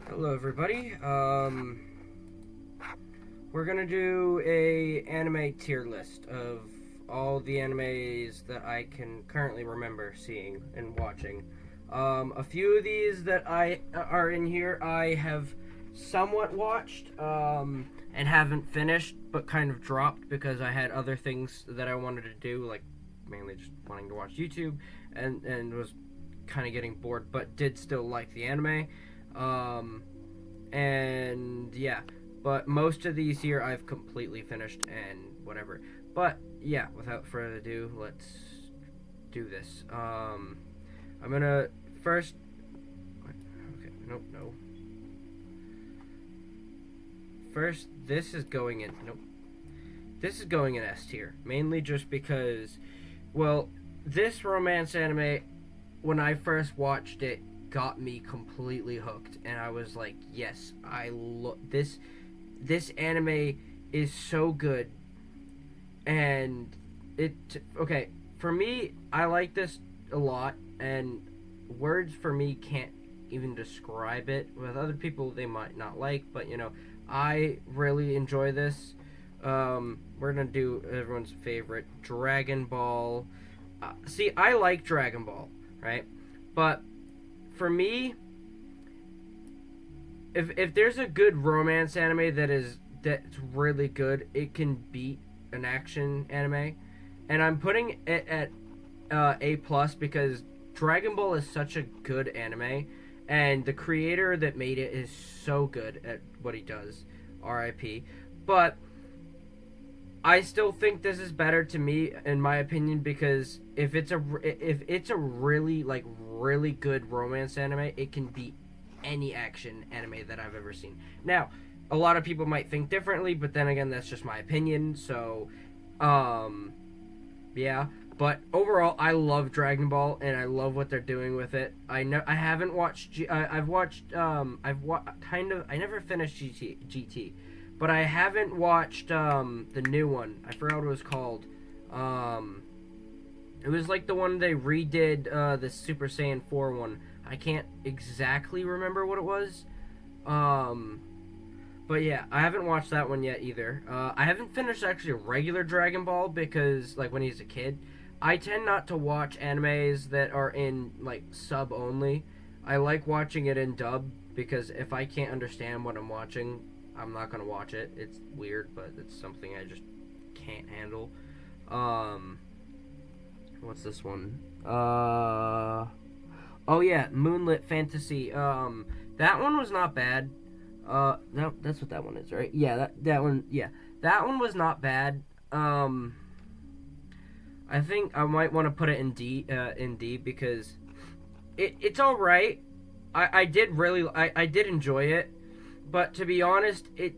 Hello, everybody. We're gonna do a anime tier list of all the animes that I can currently remember seeing and watching. A few of these that I are in here, I have somewhat watched and haven't finished, but kind of dropped because I had other things that I wanted to do, like mainly just wanting to watch YouTube, and was kind of getting bored, but did still like the anime. Um, and yeah, but most of these here I've completely finished and whatever. But yeah, without further ado, let's do this. I'm gonna first. Okay, nope, no. First, this is going in. Nope. This is going in S tier, mainly just because, well, this romance anime, when I first watched it, got me completely hooked, and I was like, yes, I look this. This anime is so good, and it okay for me. I like this a lot, and words for me can't even describe it. With other people, they might not like, but I really enjoy this. We're gonna do everyone's favorite Dragon Ball. See, I like Dragon Ball, right? But for me, if there's a good romance anime that's really good, it can beat an action anime, and I'm putting it at A plus because Dragon Ball is such a good anime, and the creator that made it is so good at what he does. R.I.P. But I still think this is better to me, in my opinion, because if it's a really really good romance anime, it can beat any action anime that I've ever seen. Now, a lot of people might think differently, but then again, that's just my opinion. So, um, yeah. But overall, I love Dragon Ball, and I love what they're doing with it. I haven't watched. I've watched. Kind of. I never finished GT, but I haven't watched the new one. I forgot what it was called. Um, it was like the one they redid, the Super Saiyan 4 one. I can't exactly remember what it was. Um, but yeah, I haven't watched that one yet either. I haven't finished actually a regular Dragon Ball because, like, when he's a kid, I tend not to watch animes that are in like sub only. I like watching it in dub because if I can't understand what I'm watching, I'm not gonna watch it. It's weird, but it's something I just can't handle. Um, what's this one? Oh yeah, Moonlit Fantasy. That one was not bad. That's what that one is, right? Yeah, that one. Yeah, that one was not bad. I think I might want to put it in D because it's all right. I did really I did enjoy it, but to be honest, it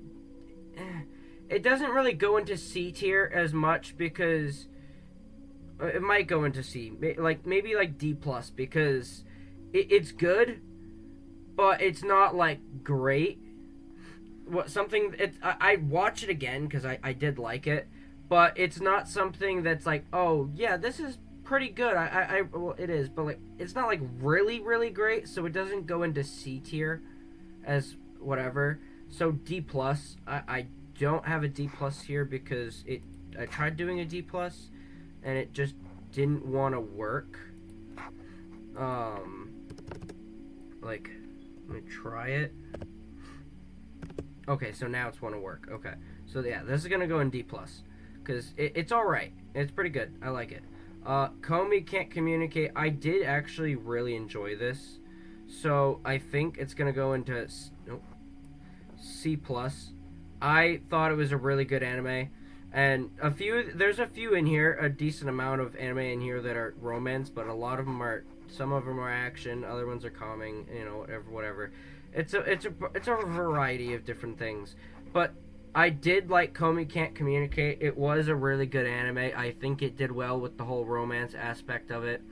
doesn't really go into C tier as much because it might go into C, like maybe like D plus because it's good, but it's not like great. What something I watch it again because I did like it, but it's not something that's like, oh yeah, this is pretty good. Well, it is, but like it's not like really really great, so it doesn't go into C tier as whatever. So D plus. I don't have a D plus here because it I tried doing a D plus and it just didn't want to work. Um, like let me try it. Okay, so now it's want to work. Okay, so yeah, this is gonna go in D plus because it's all right. It's pretty good. I like it. Comey can't communicate. I did actually really enjoy this, so I think it's gonna go into nope, C plus. I thought it was a really good anime, and there's a few in here, a decent amount of anime in here that are romance, but a lot of them are. Some of them are action, other ones are calming. Whatever. It's a variety of different things, but I did like Comey Can't Communicate. It was a really good anime. I think it did well with the whole romance aspect of it,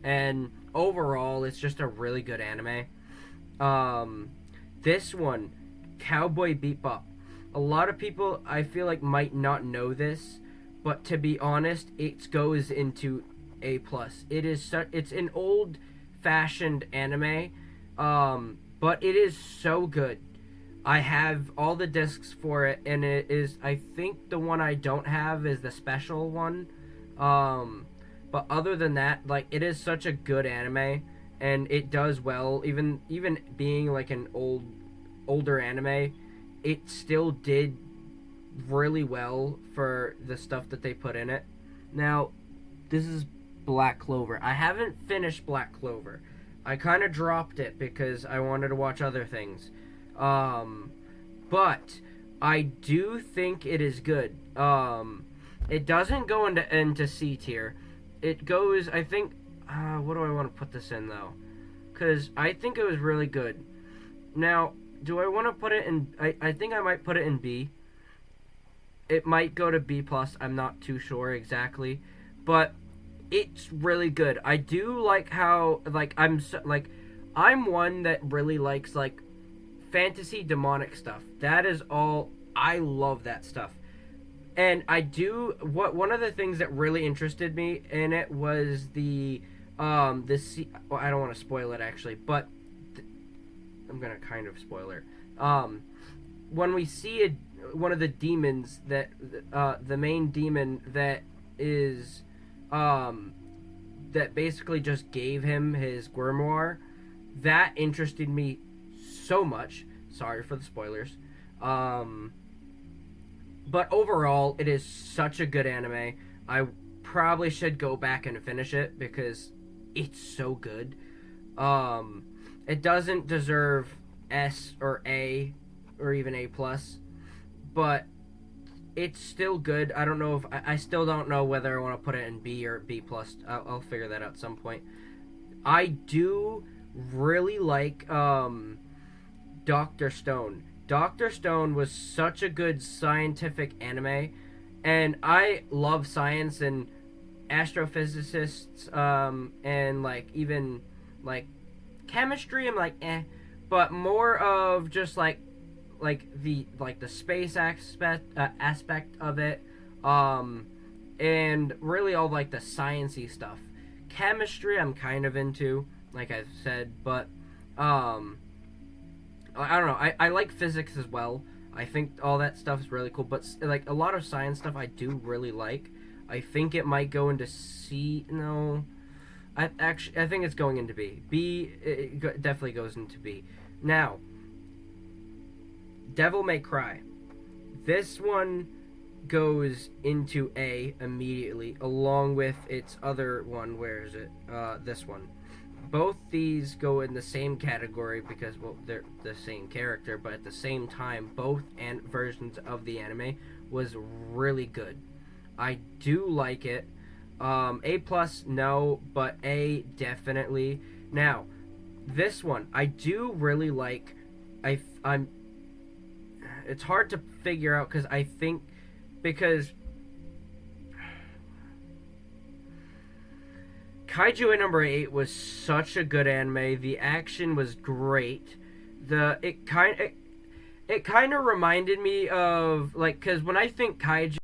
and overall, it's just a really good anime. Um, this one, Cowboy Bebop. A lot of people I feel like might not know this, but to be honest, it goes into A plus. It's an old fashioned anime, but it is so good. I have all the discs for it, and it is. I think the one I don't have is the special one. Um, but other than that, like it is such a good anime, and it does well. Even being like an older anime, it still did really well for the stuff that they put in it. Now, this is Black Clover. I haven't finished Black Clover. I kind of dropped it because I wanted to watch other things. Um, but I do think it is good. It doesn't go into C tier. It goes. I think. What do I want to put this in though? Because I think it was really good. Now, do I want to put it in? I think I might put it in B. It might go to B plus. I'm not too sure exactly, but it's really good. I do like how I'm one that really likes like fantasy demonic stuff. That is all. I love that stuff. And I do what one of the things that really interested me in it was well, I don't want to spoil it actually, but I'm gonna kind of spoil it. When we see one of the demons that the main demon that is that basically just gave him his grimoire, that interested me so much. Sorry for the spoilers. But overall, it is such a good anime. I probably should go back and finish it because it's so good. It doesn't deserve S or A or even A plus, but it's still good. I don't know if I still don't know whether I want to put it in B or B plus. I'll figure that out at some point. I do really like Doctor Stone. Doctor Stone was such a good scientific anime, and I love science and astrophysicists, and like even like chemistry. I'm like but more of just like the space aspect of it, and really all like the sciencey stuff. Chemistry, I'm kind of into, like I've said, but I don't know. I like physics as well. I think all that stuff is really cool, but like a lot of science stuff, I do really like. I think it might go into C. No, I think it's going into B. B it definitely goes into B. Now, Devil May Cry. This one goes into A immediately, along with its other one. Where is it? This one. Both these go in the same category because, well, they're the same character, but at the same time, both versions of the anime was really good. I do like it. A plus, no, but A definitely. Now, this one I do really like. I'm. It's hard to figure out because Kaiju at number 8 was such a good anime. The action was great. It kind of reminded me of like, because when I think kaiju,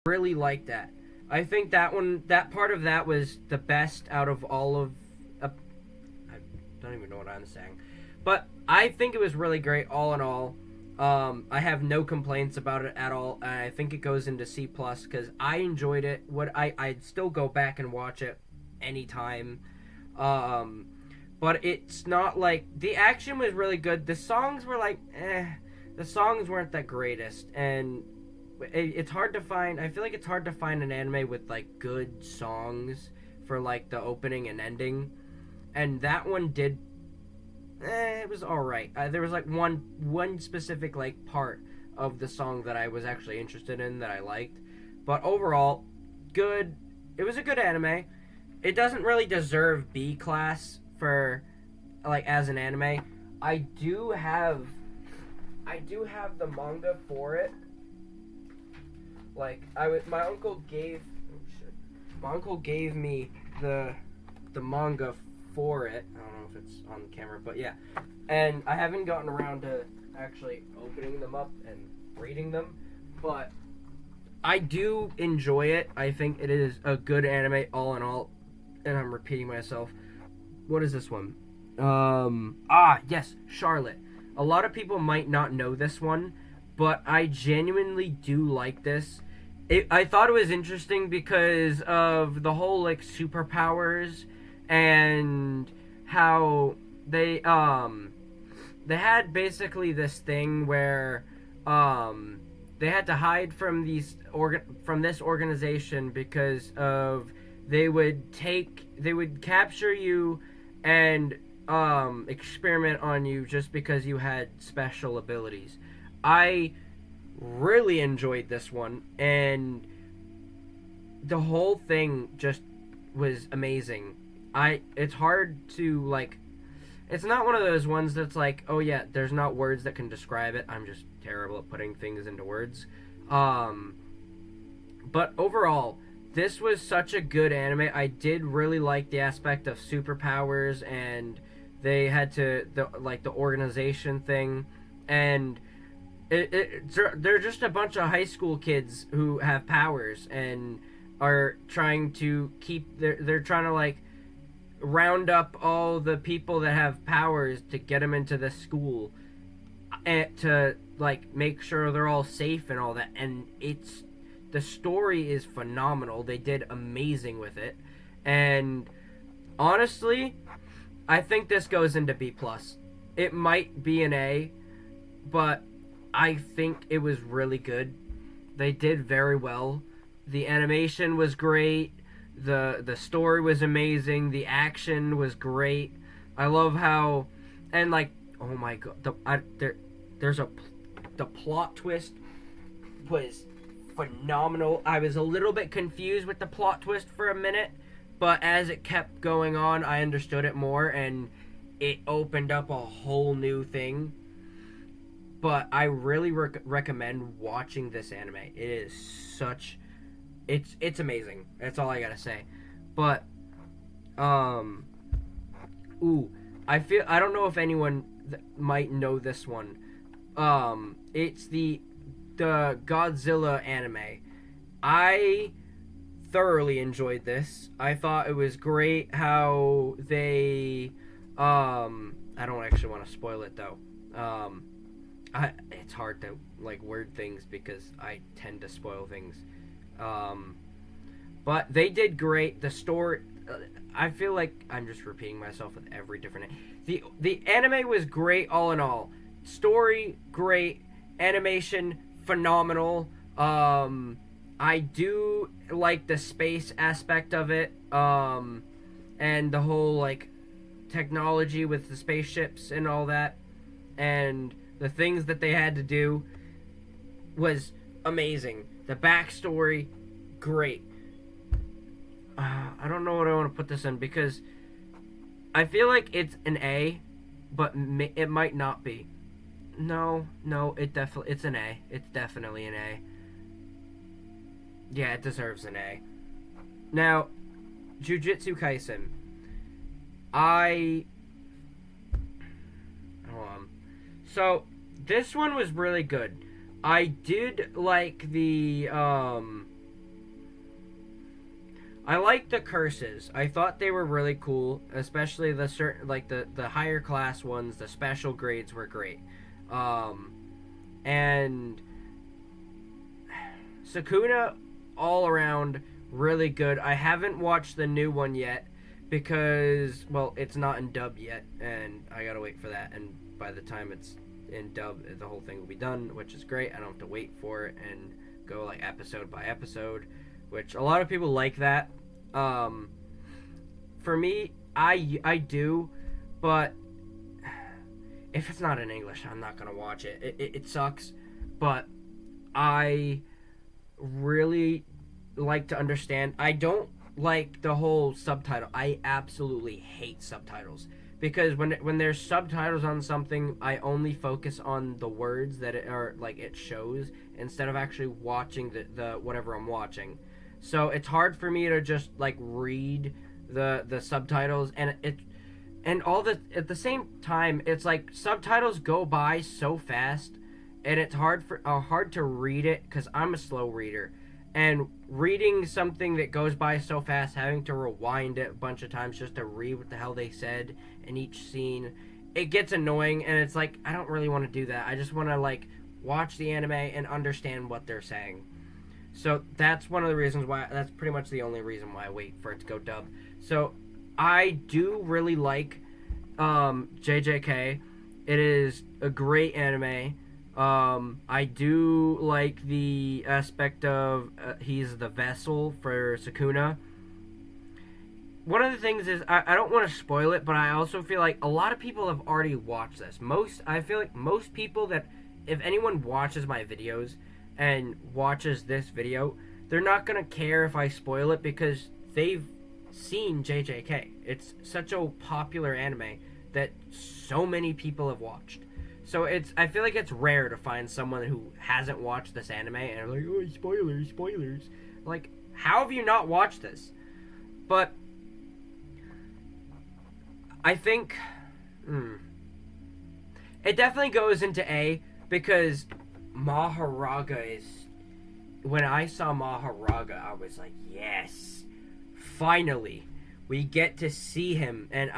really like that. I think that part of that was the best out of all of. I don't even know what I'm saying, but I think it was really great all in all. I have no complaints about it at all. And I think it goes into C plus because I enjoyed it. I'd still go back and watch it anytime. Um, but it's not like the action was really good. The songs were like, the songs weren't the greatest, and it's hard to find. I feel like it's hard to find an anime with like good songs for like the opening and ending, and that one did. It was all right. There was like one specific like part of the song that I was actually interested in that I liked, but overall, good. It was a good anime. It doesn't really deserve B class for like as an anime. I do have the manga for it. Like my uncle gave me the manga for it. I don't know if it's on camera, but yeah. And I haven't gotten around to actually opening them up and reading them, but I do enjoy it. I think it is a good anime all in all, and I'm repeating myself. What is this one? Yes, Charlotte. A lot of people might not know this one, but I genuinely do like this. I thought it was interesting because of the whole like superpowers and how they had basically this thing where they had to hide from from this organization because of they would capture you and experiment on you just because you had special abilities. I really enjoyed this one, and the whole thing just was amazing. It's hard to like, it's not one of those ones that's like, oh yeah, there's not words that can describe it. I'm just terrible at putting things into words. But overall, this was such a good anime. I did really like the aspect of superpowers, and they had the organization thing, and they're just a bunch of high school kids who have powers and are trying to they're trying to like round up all the people that have powers to get them into the school and to like make sure they're all safe and all that. And the story is phenomenal. They did amazing with it, and honestly, I think this goes into B+. It might be an A, but I think it was really good. They did very well. The animation was great. The story was amazing. The action was great. I love how, and like, oh my god, the plot twist was phenomenal. I was a little bit confused with the plot twist for a minute, but as it kept going on, I understood it more, and it opened up a whole new thing. But I really recommend watching this anime. It is it's amazing. That's all I gotta say. But I don't know if anyone might know this one. It's the Godzilla anime. I thoroughly enjoyed this. I thought it was great how they I don't actually want to spoil it though. It's hard to like word things because I tend to spoil things. But they did great. The story, I feel like I'm just repeating myself with every different. The anime was great all in all. Story great, animation phenomenal. I do like the space aspect of it, and the whole like technology with the spaceships and all that, and the things that they had to do was amazing. The backstory, great. I don't know what I want to put this in because I feel like it's an A, but it might not be. No, it's an A. It's definitely an A. Yeah, it deserves an A. Now, Jujutsu Kaisen. So, this one was really good. I did like I liked the curses. I thought they were really cool, especially the higher class ones. The special grades were great. And Sukuna all around really good. I haven't watched the new one yet because, well, it's not in dub yet, and I gotta wait for that. And by the time it's in dub, the whole thing will be done, which is great. I don't have to wait for it and go like episode by episode, which a lot of people like that. For me, I do, but if it's not in English, I'm not gonna watch it. It sucks, but I really like to understand. I don't like the whole subtitle. I absolutely hate subtitles because when there's subtitles on something, I only focus on the words that it shows instead of actually watching the whatever I'm watching. So it's hard for me to just like read the subtitles, and all the at the same time, it's like subtitles go by so fast, and it's hard to read it because I'm a slow reader, and reading something that goes by so fast, having to rewind it a bunch of times just to read what the hell they said in each scene, it gets annoying, and it's like I don't really want to do that. I just want to like watch the anime and understand what they're saying. So that's one of the reasons why. That's pretty much the only reason why I wait for it to go dub. So I do really like JJK. It is a great anime. I do like the aspect of he's the vessel for Sukuna. One of the things is I don't want to spoil it, but I also feel like a lot of people have already watched this. I feel like most people that if anyone watches my videos and watches this video, they're not gonna care if I spoil it because they've seen JJK. It's such a popular anime that so many people have watched. So I feel like it's rare to find someone who hasn't watched this anime and are like, oh, spoilers, spoilers. Like, how have you not watched this? But I think it definitely goes into A because Maharaga is. When I saw Maharaga, I was like, yes, finally, we get to see him. And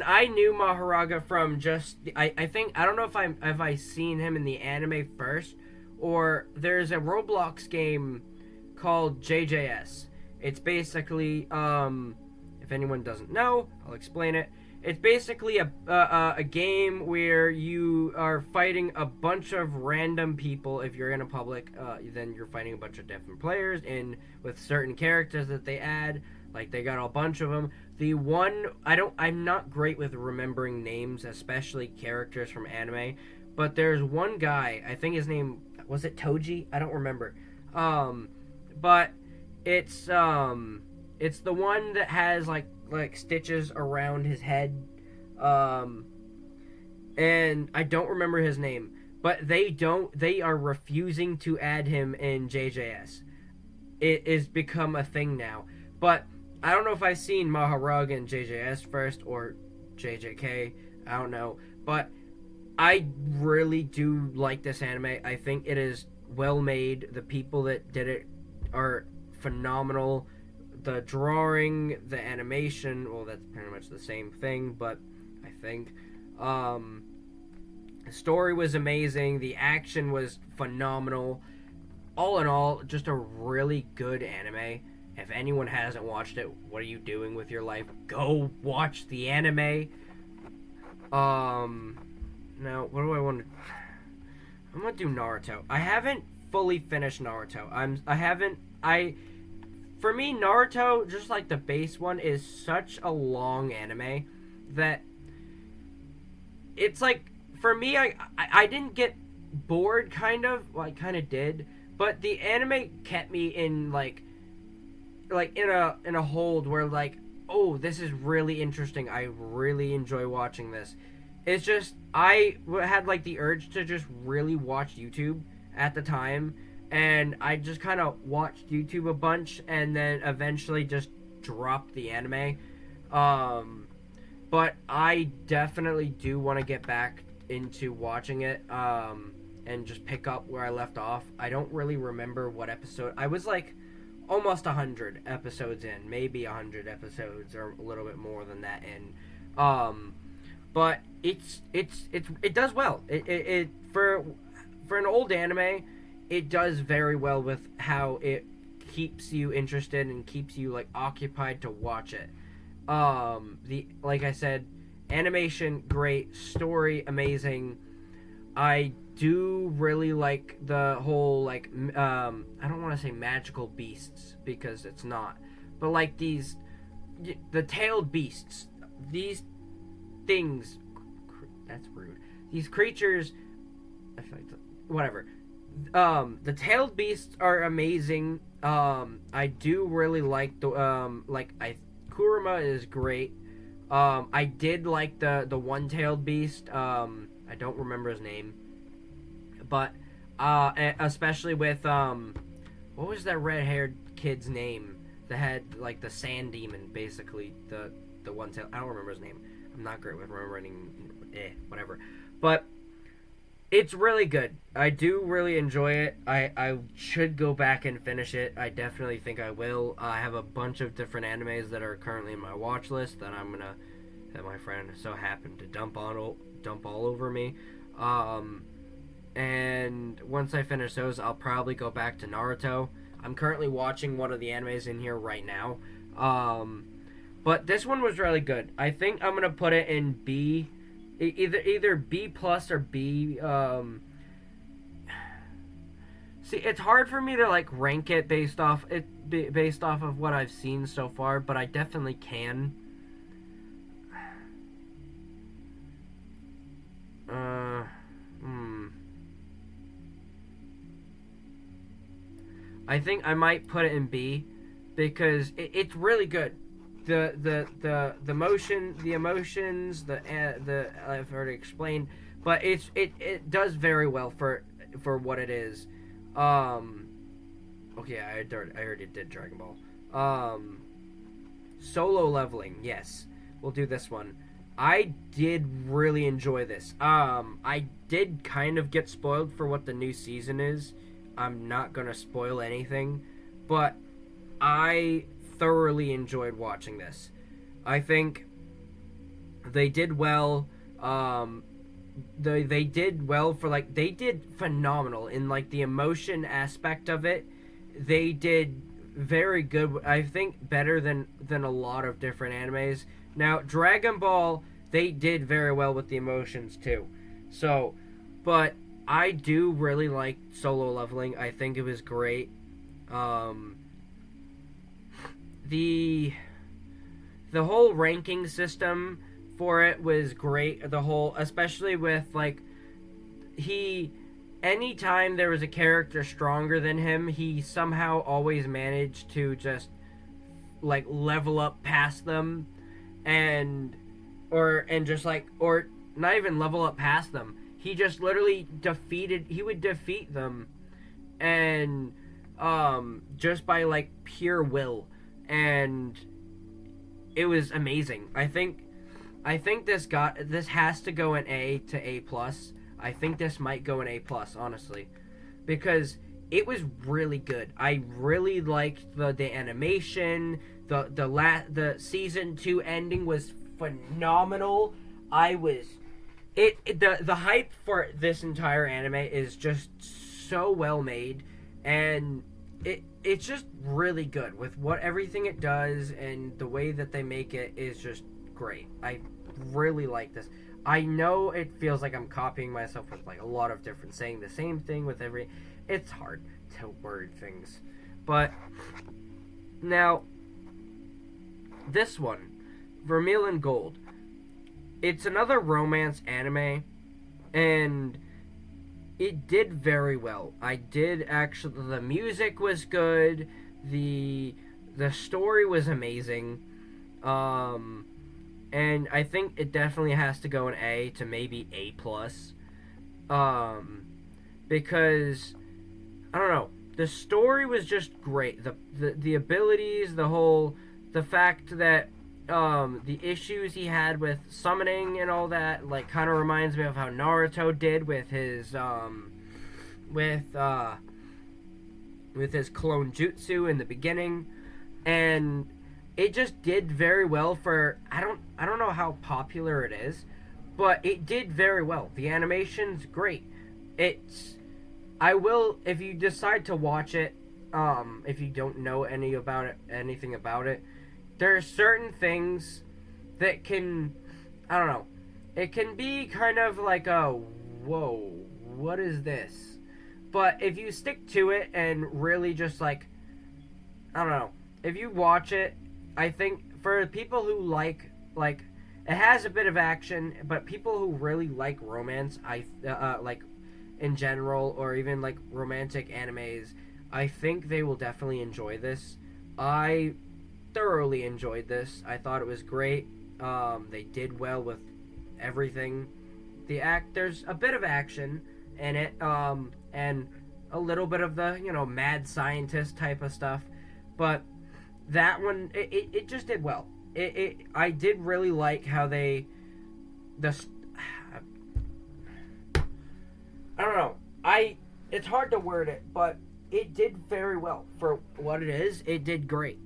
I knew Maharaga from just I think I don't know if I seen him in the anime first or there's a Roblox game called JJS. It's basically if anyone doesn't know, I'll explain it. It's basically a game where you are fighting a bunch of random people. If you're in a public, then you're fighting a bunch of different players and with certain characters that they add. Like they got a bunch of them. The one I'm not great with remembering names, especially characters from anime. But there's one guy. I think his name was it Toji. I don't remember. But it's the one that has like stitches around his head, and I don't remember his name, but they are refusing to add him in JJS. It has become a thing now, but I don't know if I've seen Maharag in JJS first or JJK, I don't know, but I really do like this anime. I think it is well made. The people that did it are phenomenal. The drawing, the animation, well, that's pretty much the same thing, but I think the story was amazing. The action was phenomenal. All in all, just a really good anime. If anyone hasn't watched it, what are you doing with your life? Go watch the anime. Now, what do I want to... I'm gonna do Naruto. I haven't fully finished Naruto. For me, Naruto, just like the base one, is such a long anime that it's like, for me, I didn't get bored, kind of. Well, I kind of did, but the anime kept me in in a hold where like, oh, this is really interesting. I really enjoy watching this. It's just I had like the urge to just really watch YouTube at the time, and I just kind of watched YouTube a bunch and then eventually just dropped the anime. But I definitely do want to get back into watching it and just pick up where I left off. I don't really remember what episode. I was like almost 100 episodes in, maybe 100 episodes or a little bit more than that in. But it does well. It for an old anime, it does very well with how it keeps you interested and keeps you like occupied to watch it. Like I said, animation great, story amazing. I do really like the whole like I don't want to say magical beasts because it's not, but like the tailed beasts, these things, that's rude. These creatures, I feel like whatever. The tailed beasts are amazing. I do really like the Kurama is great. I did like the one-tailed beast. I don't remember his name, but especially with what was that red-haired kid's name? the head, like the sand demon, basically the one tail. I don't remember his name. I'm not great with remembering, whatever. But it's really good. I do really enjoy it. I should go back and finish it. I definitely think I will. I have a bunch of different animes that are currently in my watch list that that my friend so happened to dump all over me. And once I finish those, I'll probably go back to Naruto. I'm currently watching one of the animes in here right now. But this one was really good. I think I'm gonna put it in B, either B plus or B. See, it's hard for me to like rank it based off of what I've seen so far, but I definitely can. I think I might put it in B because it's really good. The motion, the emotions, the I've already explained, but it does very well for what it is. Okay, I already did Dragon Ball. Solo leveling, yes, we'll do this one. I did really enjoy this. I did kind of get spoiled for what the new season is. I'm not gonna spoil anything, but I thoroughly enjoyed watching this. I think they did well. They did well for they did phenomenal in the emotion aspect of it. They did very good. I think better than a lot of different animes. Now Dragon Ball, they did very well with the emotions too. So, but I do really like Solo Leveling. I think it was great. The whole ranking system for it was great. Especially with anytime there was a character stronger than him, he somehow always managed to just level up past them, or not even level up past them. He just literally would defeat them, and just by pure will, and it was amazing. I think this has to go in A to A plus. I think this might go in A plus, honestly, because it was really good. I really liked the animation. The season 2 ending was phenomenal. The hype for this entire anime is just so well made, and it's just really good with everything it does, and the way that they make it is just great. I really like this. I know it feels like I'm copying myself with a lot of different, saying the same thing with every. It's hard to word things, but now this one, Vermilion Gold. It's another romance anime, and it did very well. The music was good, the story was amazing, and I think it definitely has to go in A to maybe A plus, because I don't know, the story was just great. The abilities, the fact that the issues he had with summoning and all that, kind of reminds me of how Naruto did with his clone jutsu in the beginning, and it just did very well for. I don't know how popular it is, but it did very well. The animation's great. If you decide to watch it, if you don't know anything about it. There are certain things that can, I don't know, it can be kind of like whoa, what is this? But if you stick to it and really just I don't know, if you watch it, I think for people who like, it has a bit of action, but people who really like romance, in general, or even romantic animes, I think they will definitely enjoy this. I thoroughly enjoyed this. I thought it was great. They did well with everything. There's a bit of action in it, and a little bit of the mad scientist type of stuff, but that one it just did well. I did really like how the I don't know. It's hard to word it, but it did very well for what it is. It did great.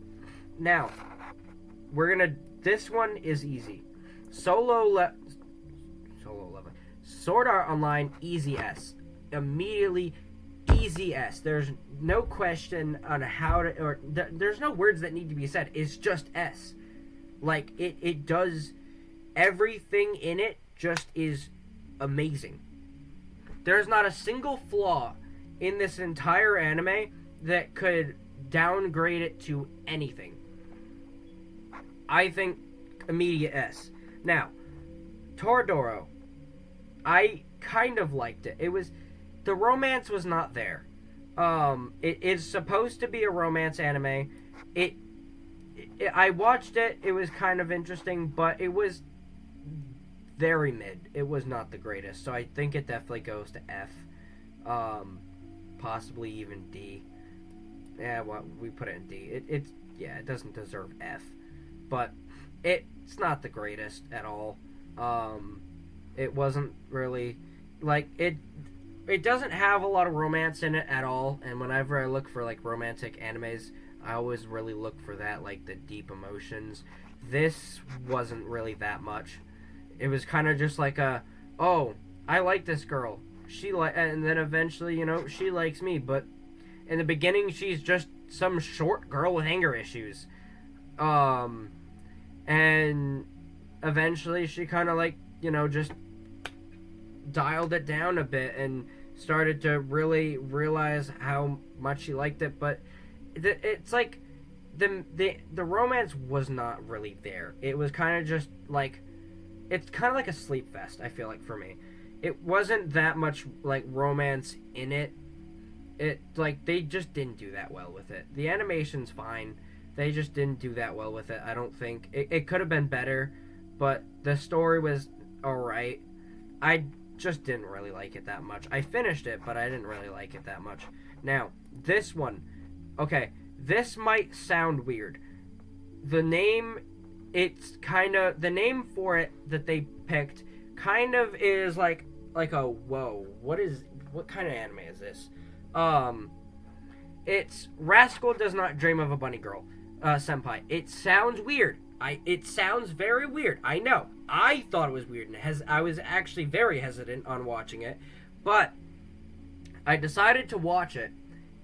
Now, this one is easy. Solo level. Sword Art Online easy S. Immediately easy S. There's no question on how to there's no words that need to be said. It's just S. Like it does everything in it just is amazing. There's not a single flaw in this entire anime that could downgrade it to anything. I think immediate S. Now, Toradora, I kind of liked it. The romance was not there. It is supposed to be a romance anime. I watched it. It was kind of interesting, but it was very mid. It was not the greatest. So I think it definitely goes to F. Possibly even D. Yeah, well, we put it in D. It doesn't deserve F. But it's not the greatest at all. It wasn't really it doesn't have a lot of romance in it at all, and whenever I look for like romantic animes, I always really look for that, like the deep emotions. This wasn't really that much. It was kind of just like oh, I like this girl. And then eventually, she likes me, but in the beginning she's just some short girl with anger issues. And eventually she kind of just dialed it down a bit and started to really realize how much she liked it, but it's like the romance was not really there. It was kind of just like, it's kind of like a sleep fest, I feel like, for me. It wasn't that much like romance in it. They just didn't do that well with it. The animation's fine. They just didn't do that well with it, I don't think. It could have been better, but the story was alright. I just didn't really like it that much. I finished it, but I didn't really like it that much. Now, this one. Okay, this might sound weird. The name for it that they picked kind of is like a whoa. What kind of anime is this? It's Rascal Does Not Dream of a Bunny Girl, senpai. It sounds weird. It sounds very weird. I know. I thought it was weird, and I was actually very hesitant on watching it, but I decided to watch it.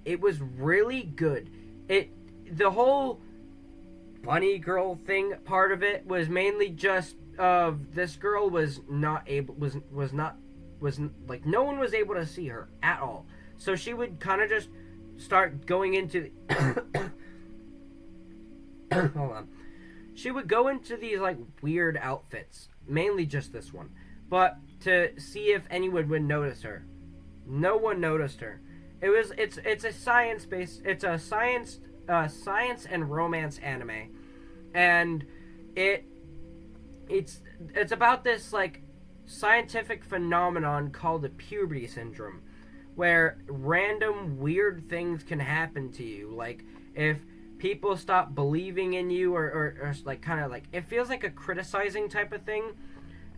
It was really good. The whole bunny girl thing part of it was mainly just this girl was no one was able to see her at all. So she would kind of just start going into hold on. She would go into these like weird outfits, mainly just this one, but to see if anyone would notice her. No one noticed her. It's a science and romance anime, and it's about this like scientific phenomenon called the puberty syndrome, where random weird things can happen to you, like if people stop believing in you, or like kind of like, it feels like a criticizing type of thing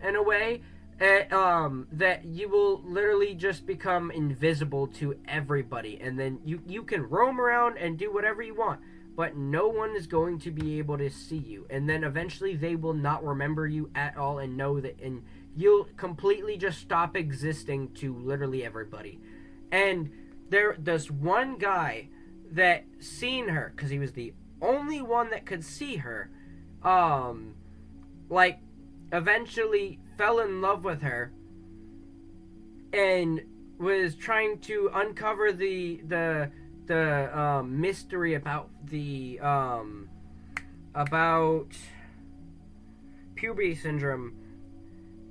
in a way, that you will literally just become invisible to everybody, and then you can roam around and do whatever you want, but no one is going to be able to see you, and then eventually they will not remember you at all, and know that, and you'll completely just stop existing to literally everybody. And there's one guy that seen her, because he was the only one that could see her, eventually fell in love with her and was trying to uncover the mystery about about puberty syndrome,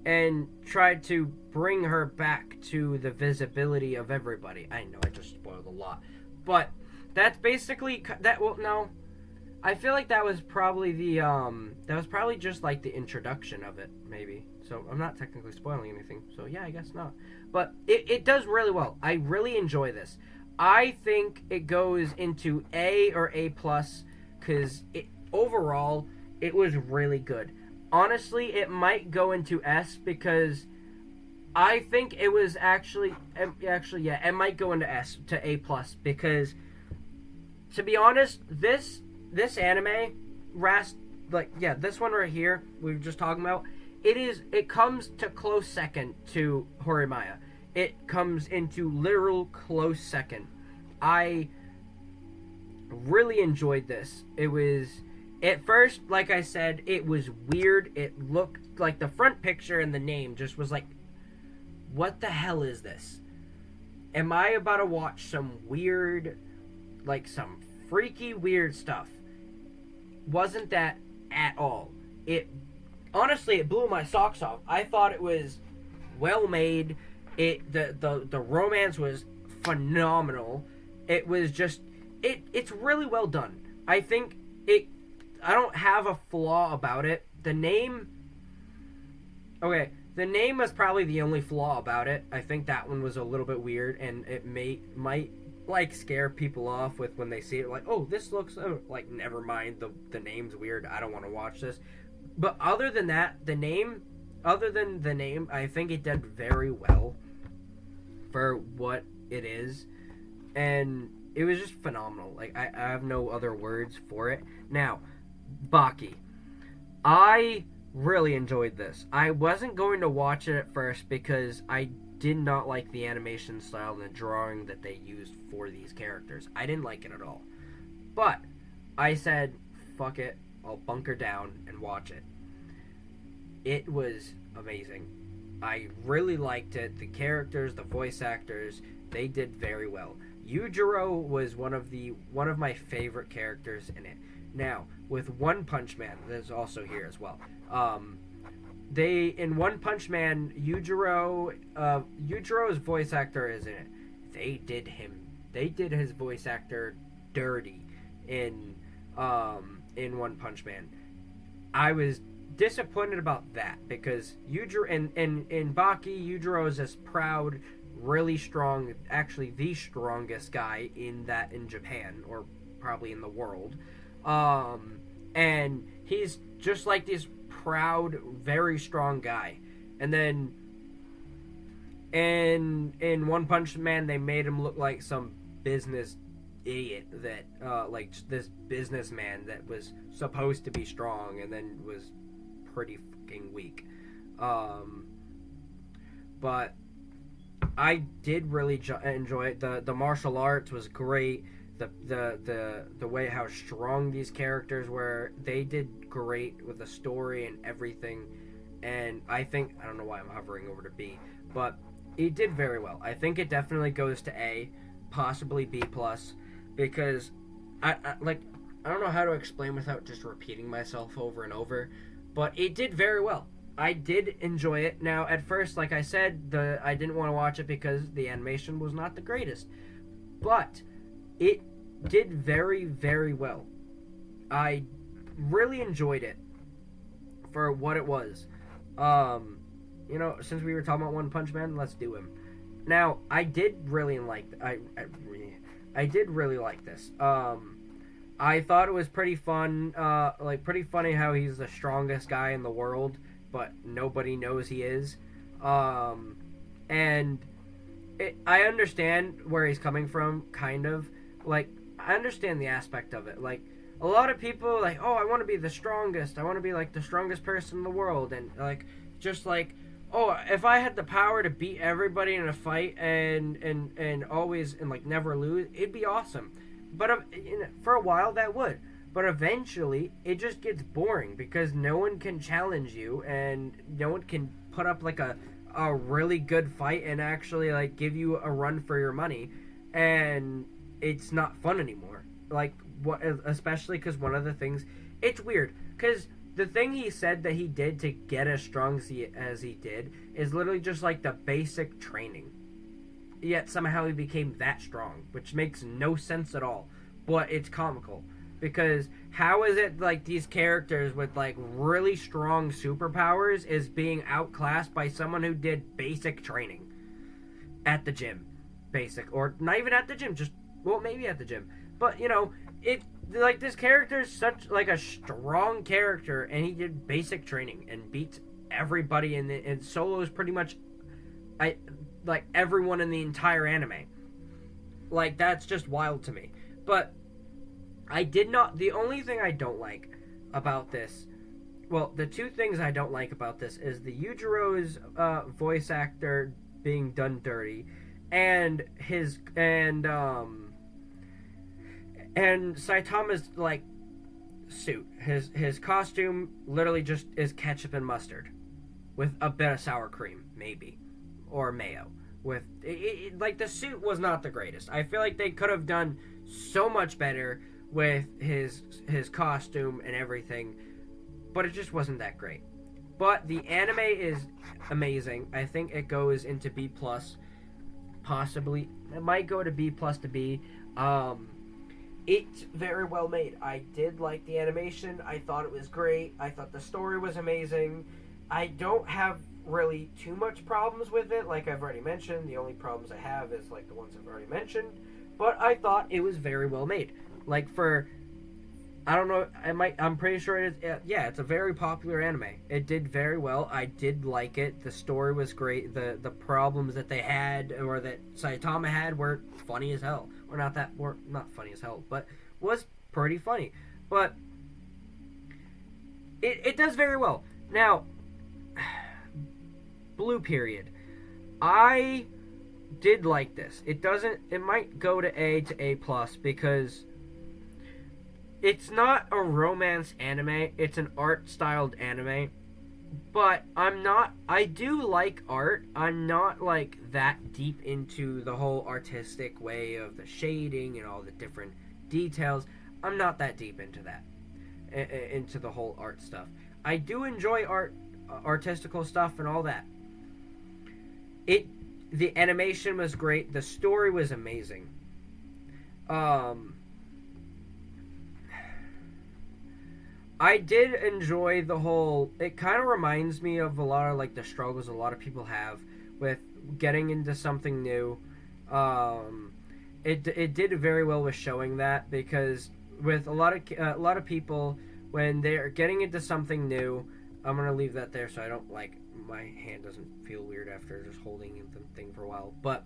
and tried to bring her back to the visibility of everybody. I know I just spoiled a lot, but that's basically that. Well, no, I feel like that was probably just like the introduction of it, maybe. So I'm not technically spoiling anything. So yeah, I guess not. But it does really well. I really enjoy this. I think it goes into A or A plus, because overall it was really good. Honestly, it might go into S because I think it was actually yeah, it might go into S to A plus because, to be honest, this anime, this one right here we were just talking about, it comes to close second to Horimiya. It comes into literal close second. I really enjoyed this. It was, at first, like I said, it was weird. It looked like the front picture and the name just was like, what the hell is this? Am I about to watch some weird, like some freaky weird stuff? Wasn't that at all. It honestly, it blew my socks off. I thought it was well made. The romance was phenomenal. It was just it's really well done. I think I don't have a flaw about it. The name was probably the only flaw about it. I think that one was a little bit weird, and it might like scare people off with when they see it, like, oh, this looks like, never mind, the name's weird, I don't want to watch this. But other than that, the name, I think it did very well for what it is, and it was just phenomenal. Like, I have no other words for it. Now, Baki, I really enjoyed this. I wasn't going to watch it at first because I did not like the animation style and the drawing that they used for these characters. I didn't like it at all. But I said, fuck it, I'll bunker down and watch it. It was amazing. I really liked it. The characters, the voice actors, they did very well. Yujiro was one of my favorite characters in it. Now, with One Punch Man, that's also here as well. In One Punch Man, Yujiro's voice actor is in it. They did his voice actor dirty in One Punch Man. I was disappointed about that because Yujiro in Baki, Yujiro is this proud, really strong, actually the strongest guy in Japan, or probably in the world. And he's just like this proud, very strong guy. And then in One Punch Man, they made him look like some business idiot that like this businessman that was supposed to be strong and then was pretty fucking weak. But I did really enjoy it. The martial arts was great. The way how strong these characters were, they did great with the story and everything. And I don't know why I'm hovering over to B, but it did very well. I think it definitely goes to A, possibly B plus, because I don't know how to explain without just repeating myself over and over, but it did very well. I did enjoy it. Now, at first, like I said, I didn't want to watch it because the animation was not the greatest, but it did very, very well. I really enjoyed it for what it was. Since we were talking about One Punch Man, let's do him. Now, I did really like I did really like this. I thought it was pretty fun, pretty funny how he's the strongest guy in the world, but nobody knows he is. And I understand where he's coming from, kind of. Like, I understand the aspect of it. Like, a lot of people, like, oh, I want to be the strongest. I want to be, like, the strongest person in the world. And, like, just like, oh, if I had the power to beat everybody in a fight and always, and, like, never lose, it'd be awesome. But for a while, that would. But eventually, it just gets boring because no one can challenge you and no one can put up, like, a really good fight and actually, like, give you a run for your money. And it's not fun anymore. Like, especially because one of the things, it's weird because the thing he said that he did to get as strong as he did is literally just like the basic training, yet somehow he became that strong, which makes no sense at all. But it's comical because how is it like these characters with like really strong superpowers is being outclassed by someone who did basic training at the gym? Basic, or not even at the gym, just, well, maybe at the gym, but it like this character is such like a strong character, and he did basic training and beats everybody in the and solos pretty much like everyone in the entire anime. Like that's just wild to me. But I did not. The only thing I don't like about this, well, the two things I don't like about this is the Yujiro's voice actor being done dirty, and his and Saitama's like suit. His costume literally just is ketchup and mustard, with a bit of sour cream, maybe, or mayo. With like the suit was not the greatest. I feel like they could have done so much better with his costume and everything, but it just wasn't that great. But the anime is amazing. I think it goes into B plus, possibly. It might go to B plus to B. It's very well made. I did like the animation. I thought it was great. I thought the story was amazing. I don't have really too much problems with it. Like I've already mentioned, the only problems I have is like the ones I've already mentioned. But I thought it was very well made. Like for, I don't know, I'm pretty sure it is, yeah, it's a very popular anime. It did very well. I did like it. The story was great. The problems that they had, or that Saitama had, were funny as hell. Or not funny as hell, but was pretty funny. But it does very well. Now, Blue Period. I did like this. It might go to A plus because it's not a romance anime. It's an art-styled anime. But I do like art. I'm not like that deep into the whole artistic way of the shading and all the different details. I'm not that deep into that. Into the whole art stuff. I do enjoy artistical stuff and all that. The animation was great. The story was amazing. I did enjoy the whole. It kind of reminds me of a lot of like the struggles a lot of people have with getting into something new. It did very well with showing that, because with a lot of people, when they're getting into something new, I'm gonna leave that there so I don't like my hand doesn't feel weird after just holding the thing for a while. But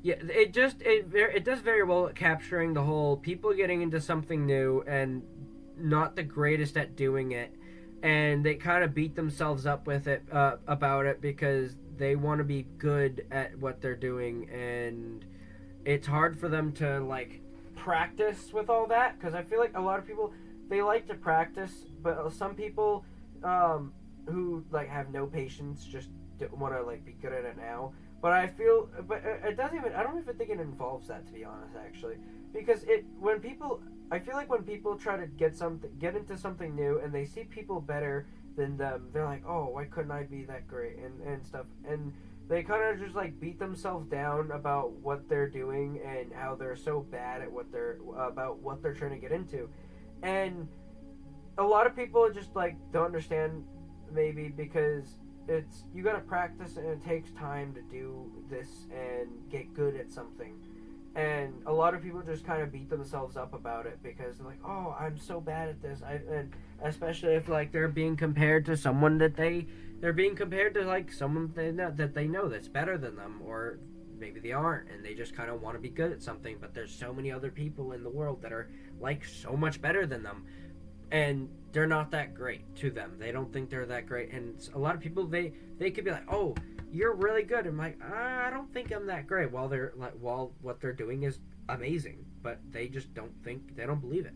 yeah, it does very well at capturing the whole people getting into something new and not the greatest at doing it, and they kind of beat themselves up with it about it because they want to be good at what they're doing, and it's hard for them to like practice with all that, because I feel like a lot of people, they like to practice, but some people who like have no patience just want to like be good at it now. But I feel, but it doesn't even, I don't even think it involves that, to be honest, actually. Because I feel like when people try to get into something new and they see people better than them, they're like, oh, why couldn't I be that great, and stuff. And they kind of just like beat themselves down about what they're doing and how they're so bad at what they're trying to get into. And a lot of people just like don't understand, maybe because you gotta practice and it takes time to do this and get good at something. And a lot of people just kind of beat themselves up about it because they're like, oh, I'm so bad at this. And especially if like they're being compared to someone that they're being compared to like someone that they know that's better than them, or maybe they aren't, and they just kind of want to be good at something. But there's so many other people in the world that are like so much better than them, and they're not that great to them. They don't think they're that great, and a lot of people they could be like, oh, you're really good. I'm like, I don't think I'm that great. While what they're doing is amazing, but they just don't believe it.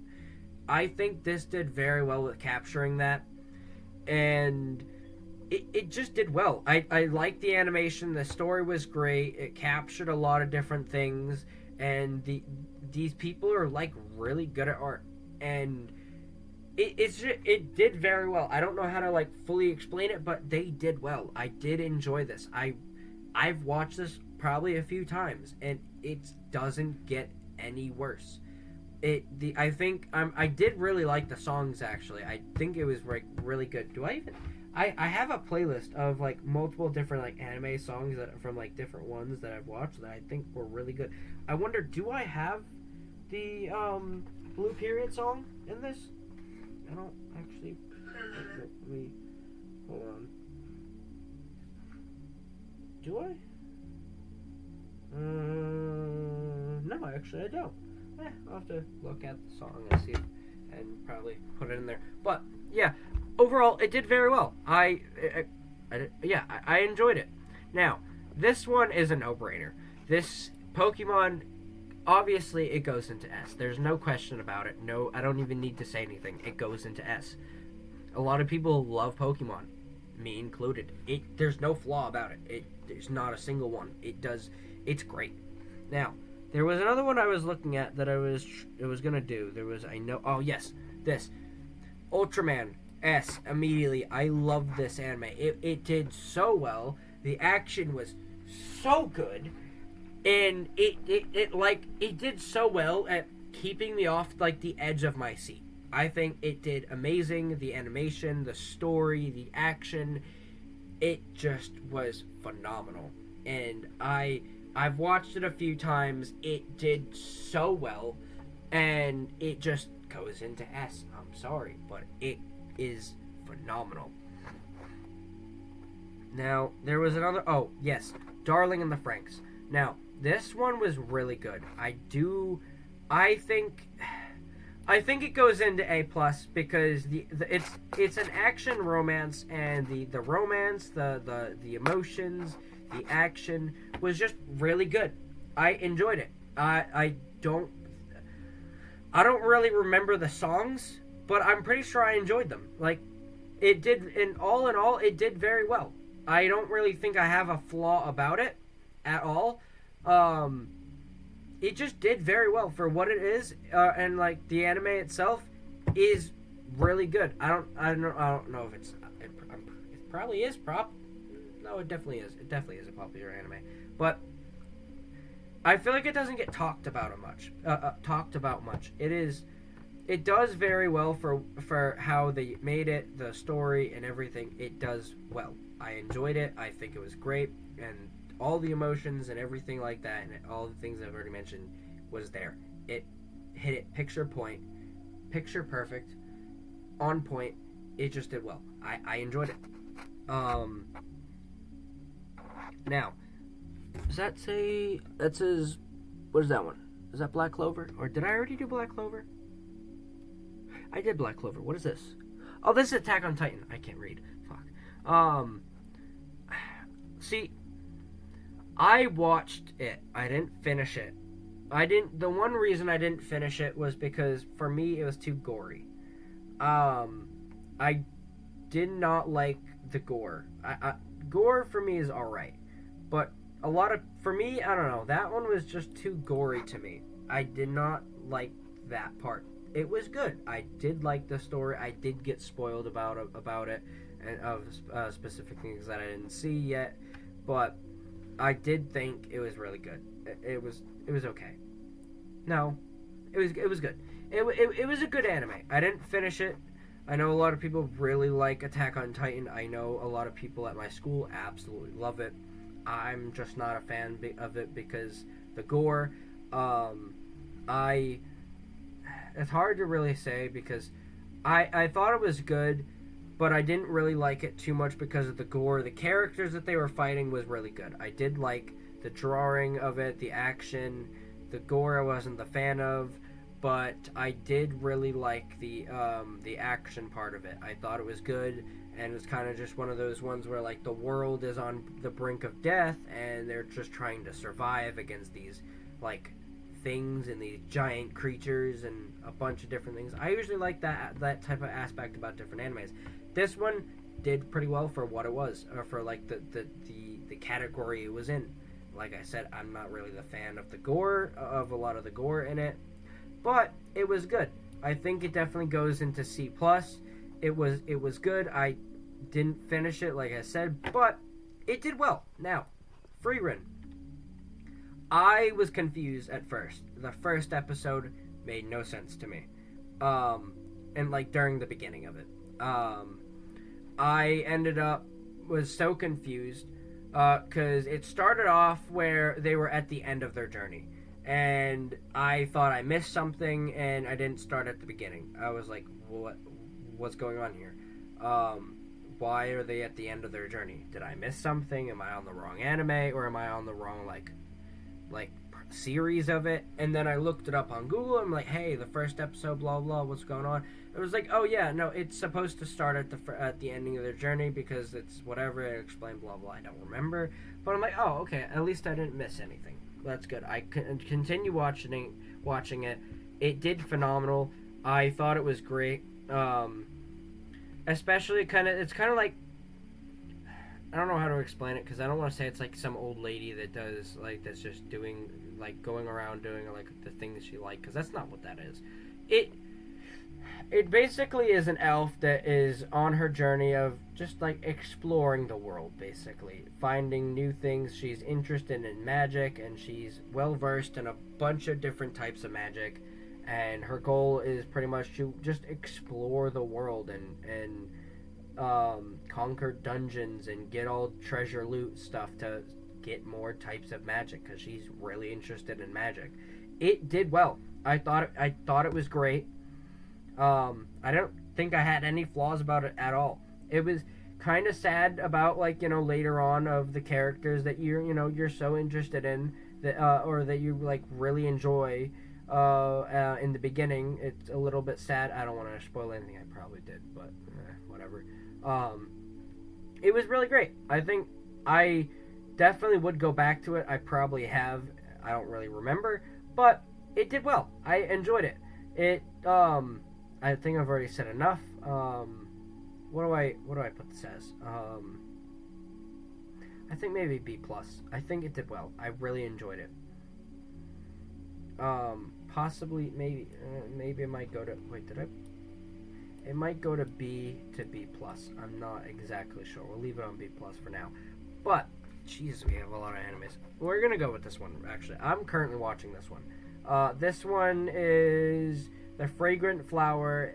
I think this did very well with capturing that, and it just did well. I liked the animation. The story was great. It captured a lot of different things, and these people are like really good at art, and it did very well. I don't know how to like fully explain it, but they did well. I did enjoy this. I've watched this probably a few times, and it doesn't get any worse. I think I did really like the songs actually. I think it was like really good. Do I even I have a playlist of like multiple different like anime songs that from like different ones that I've watched that I think were really good. I wonder, do I have the Blue Period song in this? I don't actually. Let me hold on. Do I? No, actually I don't. I'll have to look at the song and see and probably put it in there. But yeah, overall it did very well. I enjoyed it. Now, this one is a no-brainer. This Pokemon, obviously it goes into S. There's no question about it. No, I don't even need to say anything. It goes into S. A lot of people love Pokemon, me included. There's no flaw about it. There's not a single one. It's great. Now, there was another one I was looking at that it was gonna do. This Ultraman S. Immediately, I love this anime. It did so well. The action was so good, and it did so well at keeping me off like the edge of my seat. I think it did amazing. The animation, the story, the action, it just was phenomenal. And I've watched it a few times. It did so well, and it just goes into S. I'm sorry, but it is phenomenal. Now, there was another... Oh, yes. Darling in the Franxx. Now, this one was really good. I think it goes into A plus because it's an action romance, and the romance, the emotions, the action was just really good. I enjoyed it. I don't really remember the songs, but I'm pretty sure I enjoyed them. Like, it did, in all, it did very well. I don't really think I have a flaw about it at all. It just did very well for what it is, and like the anime itself is really good. I don't know if it probably is No, it definitely is. It definitely is a popular anime, but I feel like it doesn't get talked about much. It does very well for how they made it, the story and everything. It does well. I enjoyed it. I think it was great, and all the emotions and everything like that, and all the things I've already mentioned was there. It hit it picture perfect, on point. It just did well. I enjoyed it. Now, does that say, that says, what is that one? Is that Black Clover? Or did I already do Black Clover? I did Black Clover. What is this? Oh, this is Attack on Titan. I can't read. Fuck. See, I watched it. I didn't finish it. The one reason I didn't finish it was because, for me, it was too gory. I did not like the gore. Gore, for me, is alright. But for me, I don't know, that one was just too gory to me. I did not like that part. It was good. I did like the story. I did get spoiled about it, and of specific things that I didn't see yet, but I did think it was really good. It was okay. No, it was good. It was a good anime. I didn't finish it. I know a lot of people really like Attack on Titan. I know a lot of people at my school absolutely love it. I'm just not a fan of it because the gore. It's hard to really say because I thought it was good, but I didn't really like it too much because of the gore. The characters that they were fighting was really good. I did like the drawing of it, the action. The gore I wasn't the fan of, but I did really like the action part of it. I thought it was good, and it was kind of just one of those ones where like the world is on the brink of death, and they're just trying to survive against these like things and these giant creatures and a bunch of different things. I usually like that type of aspect about different animes. This one did pretty well for what it was, or for like the category it was in. Like I said, I'm not really the fan of a lot of the gore in it, but it was good. I think it definitely goes into C+. It was good. I didn't finish it, like I said, but it did well. Now, Frieren. I was confused at first. The first episode made no sense to me. And like during the beginning of it, I ended up was so confused because it started off where they were at the end of their journey, and I thought I missed something, and I didn't start at the beginning. I was like, what's going on here? Why are they at the end of their journey? Did I miss something? Am I on the wrong anime, or am I on the wrong like series of it? And then I looked it up on Google. I'm like, hey, the first episode, blah blah, what's going on? It was like, oh yeah, no, it's supposed to start at the ending of their journey because it's whatever it explained, blah blah. I don't remember, but I'm like, oh okay, at least I didn't miss anything. That's good. I continue watching it. It did phenomenal. I thought it was great. Especially it's kind of like, I don't know how to explain it because I don't want to say it's like some old lady that does like that's just doing like going around doing like the things she likes, because that's not what that is. It basically is an elf that is on her journey of just like exploring the world, basically finding new things. She's interested in magic and she's well versed in a bunch of different types of magic, and her goal is pretty much to just explore the world and conquer dungeons and get all treasure loot stuff to get more types of magic because she's really interested in magic. It did well. I thought it was great. I don't think I had any flaws about it at all. It was kind of sad about like later on of the characters that you're so interested in that or that you like really enjoy. In the beginning, it's a little bit sad. I don't want to spoil anything. I probably did, but whatever. It was really great. I think I definitely would go back to it. I probably have. I don't really remember, but it did well. I enjoyed it. I think I've already said enough. What do I put this as? I think maybe B+. I think it did well. I really enjoyed it. Possibly maybe it might go to it might go to B to B+. I'm not exactly sure. We'll leave it on B+ for now. But Jesus, we have a lot of animes. We're gonna go with this one actually. I'm currently watching this one. This one is The Fragrant Flower.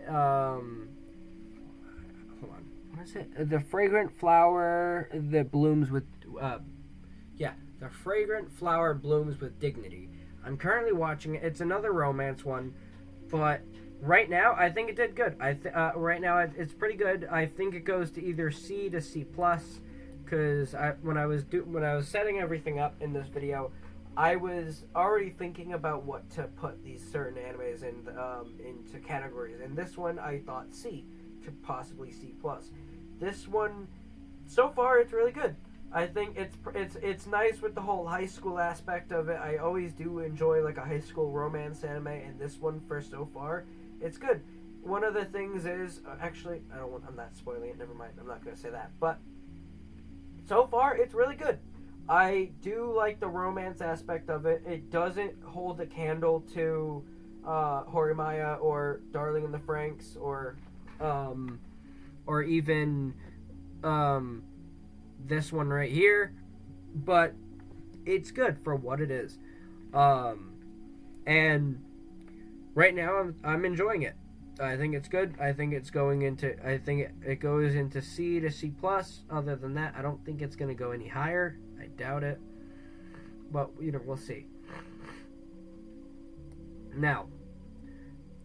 Hold on. What is it? The Fragrant Flower that blooms with. The Fragrant Flower Blooms with Dignity. I'm currently watching it. It's another romance one, but right now I think it did good. Right now it's pretty good. I think it goes to either C to C+, because when I was setting everything up in this video, I was already thinking about what to put these certain animes into categories. And this one I thought C to possibly C+. This one, so far, it's really good. I think it's nice with the whole high school aspect of it. I always do enjoy like a high school romance anime, and this one for so far, it's good. One of the things is actually I'm not spoiling it. Never mind. I'm not gonna say that. But so far, it's really good. I do like the romance aspect of it. It doesn't hold a candle to Horimiya or Darling in the Franxx or even this one right here, but it's good for what it is. And right now I'm enjoying it. I think it's good. I think it goes into C to C+. Other than that, I don't think it's going to go any higher. I doubt it. But we'll see. Now,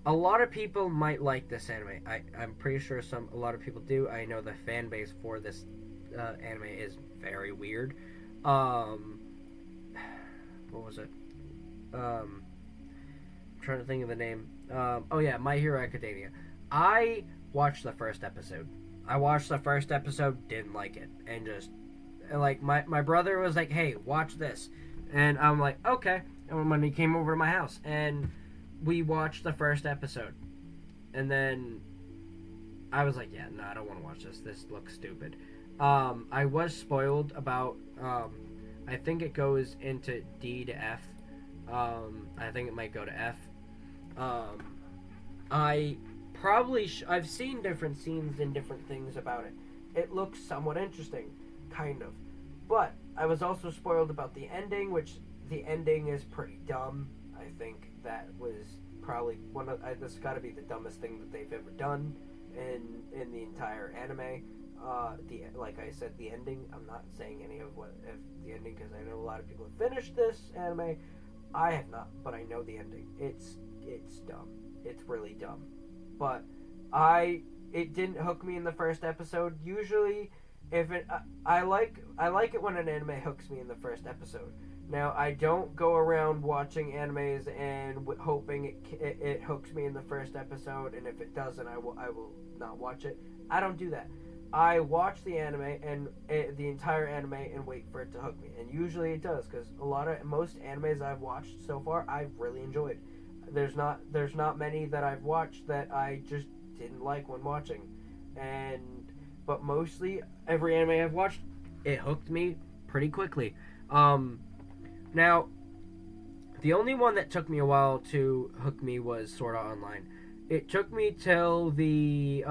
a lot of people might like this anime. I'm pretty sure a lot of people do. I know the fan base for this anime is very weird. What was it? I'm trying to think of the name. My Hero Academia. I watched the first episode. Didn't like it, and just like my brother was like, "Hey, watch this," and I'm like, "Okay." And when he came over to my house, and we watched the first episode, and then I was like, "Yeah, no, I don't want to watch this. This looks stupid." I was spoiled about. I think it goes into D to F. I think it might go to F. I've seen different scenes and different things about it. It looks somewhat interesting, kind of. But I was also spoiled about the ending, which the ending is pretty dumb. I think that was probably this has got to be the dumbest thing that they've ever done in the entire anime. Like I said, the ending. I'm not saying any of the ending because I know a lot of people have finished this anime. I have not, but I know the ending. It's dumb. It's really dumb. But it didn't hook me in the first episode. Usually, if it I like it when an anime hooks me in the first episode. Now, I don't go around watching animes and hoping it hooks me in the first episode, and if it doesn't, I will not watch it. I don't do that. I watch the anime and the entire anime and wait for it to hook me, and usually it does because most animes I've watched so far I've really enjoyed. There's not many that I've watched that I just didn't like when watching, but mostly every anime I've watched, it hooked me pretty quickly. Now, the only one that took me a while to hook me was Sword Art Online. It took me till the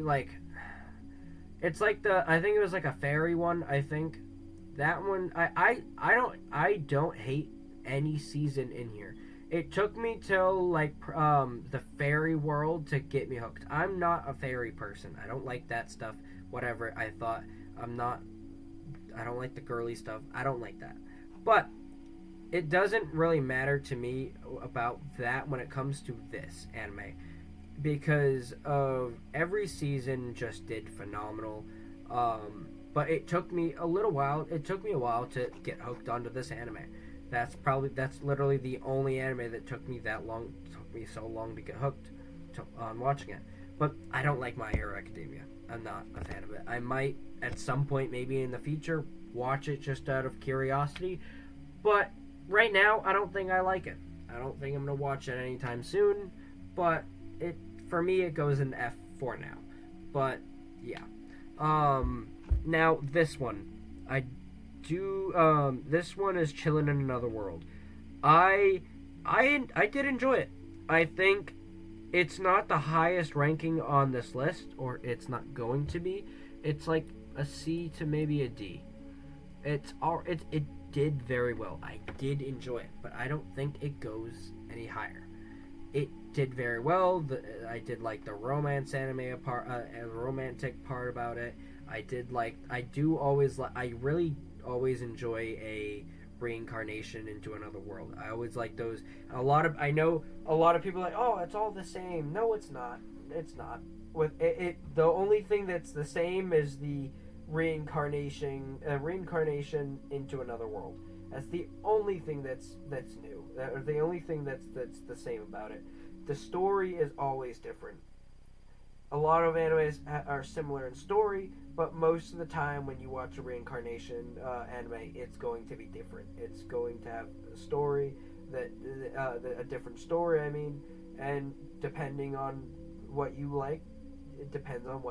like, it's like I think it was like a fairy one. I think that one. I don't hate any season in here. It took me till like the fairy world to get me hooked. I'm not a fairy person. I don't like that stuff. Whatever. I don't like the girly stuff. I don't like that. But it doesn't really matter to me about that when it comes to this anime, because of every season just did phenomenal. But it took me a while to get hooked onto this anime. That's literally the only anime that took me so long to get hooked on watching it. But I don't like My Hero Academia. I'm not a fan of it. I might at some point, maybe in the future, watch it just out of curiosity. But right now, I don't think I like it. I don't think I'm gonna watch it anytime soon. But for me, it goes in F for now. But yeah. Now this one, this one is Chillin' in Another World. I did enjoy it. I think it's not the highest ranking on this list, or it's not going to be. It's like a C to maybe a D. It did very well. I did enjoy it, but I don't think it goes any higher. It did very well. I did like the romance anime romantic part about it. I really always enjoy a reincarnation into another world. I always like those. I know a lot of people are like, oh, it's all the same. No, it's not. It's not. With the only thing that's the same is the reincarnation into another world. That's the only thing that's new. Or the only thing that's the same about it. The story is always different. A lot of animes are similar in story, but most of the time when you watch a reincarnation anime, it's going to be different. It's going to have a story a different story. I mean, and depending on what you like, it depends on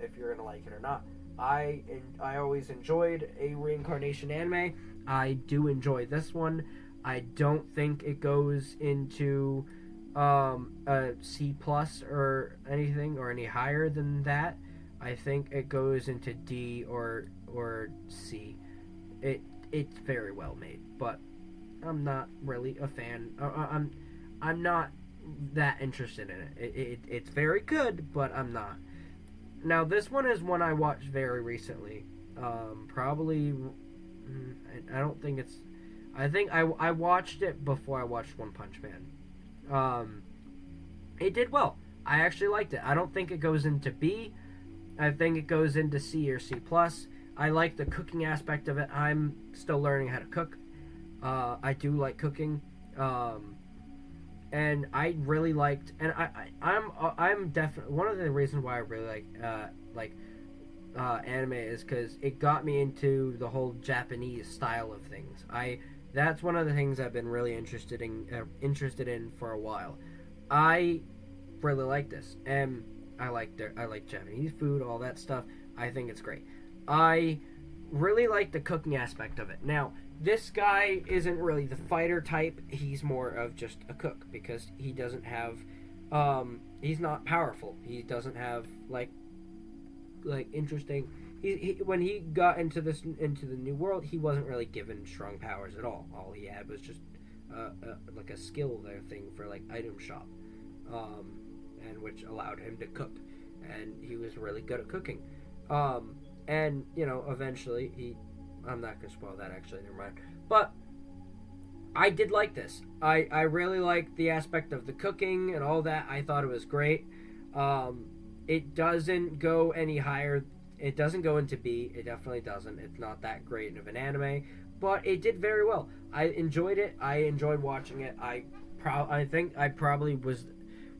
if you're gonna like it or not. I always enjoyed a reincarnation anime. I do enjoy this one. I don't think it goes into a C plus or anything or any higher than that. I think it goes into D or C. It's very well made, but I'm not really a fan. I'm not that interested in it. It's very good, but I'm not. Now this one is one I watched very recently. Probably, I don't think it's. I think I watched it before I watched One Punch Man. It did well. I actually liked it. I don't think it goes into B. I think it goes into C or C plus. I like the cooking aspect of it. I'm still learning how to cook. I do like cooking, and I really liked. And I'm definitely one of the reasons why I really like anime is because it got me into the whole Japanese style of things. That's one of the things I've been really interested in for a while. I really like this, and I like Japanese food, all that stuff. I think it's great. I really like the cooking aspect of it. Now, this guy isn't really the fighter type. He's more of just a cook because he doesn't have, he's not powerful. He doesn't have like interesting. When he got into the new world, he wasn't really given strong powers at all. All he had was just like a skill there thing for like item shop, and which allowed him to cook, and he was really good at cooking, and eventually I'm not gonna spoil that, actually, never mind. But I did like this. I really liked the aspect of the cooking and all that. I thought it was great. It doesn't go any higher. It doesn't go into B. It definitely doesn't. It's not that great of an anime, but it did very well. I enjoyed it. I enjoyed watching it. I think I probably was.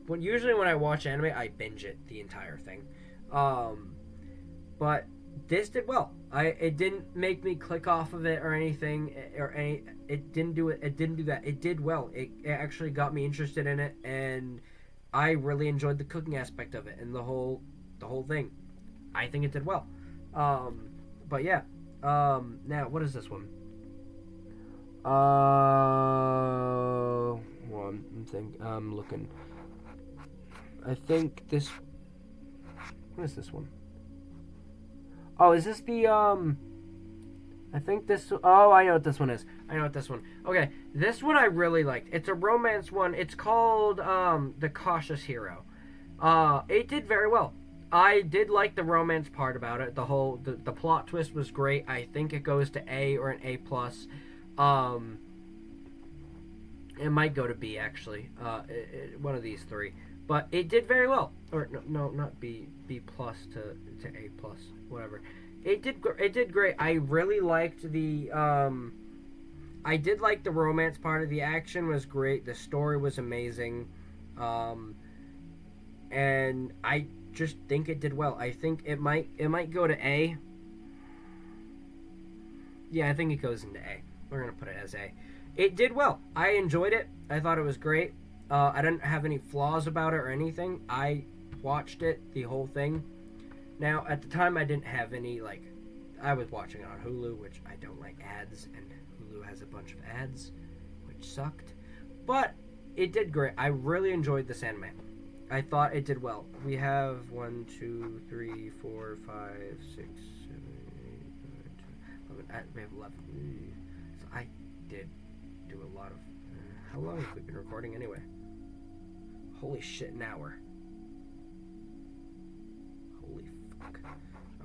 Usually when I watch anime, I binge it the entire thing. But this did well. It didn't make me click off of it or anything or any. It didn't do it. It didn't do that. It did well. It actually got me interested in it, and I really enjoyed the cooking aspect of it and the whole thing. I think it did well. But yeah. Now what is this one? I'm looking. I think this. What is this one? Oh, is this the I think this. Oh, I know what this one is. Okay, this one I really liked. It's a romance one. It's called The Cautious Hero. It did very well. I did like the romance part about it. The plot twist was great. I think it goes to A or an A plus. It might go to B, actually. One of these three. But it did very well. Or no, not B. B plus to A plus. Whatever. It did great. I really liked the I did like the romance part of the action was great. The story was amazing. And I just think it did well. I think it might go to A. Yeah, I think it goes into A. We're gonna put it as A. It did well. I enjoyed it. I thought it was great. I didn't have any flaws about it or anything. I watched it, the whole thing. Now, at the time, I didn't have any, I was watching it on Hulu, which I don't like ads, and Hulu has a bunch of ads, which sucked. But it did great. I really enjoyed this anime. I thought it did well. We have 1, 2, 3, 4, 5, 6, 7, 8, 9, 10, 11. We have 11. So I did do a lot of... how long have we been recording anyway? Holy shit, an hour. Holy fuck.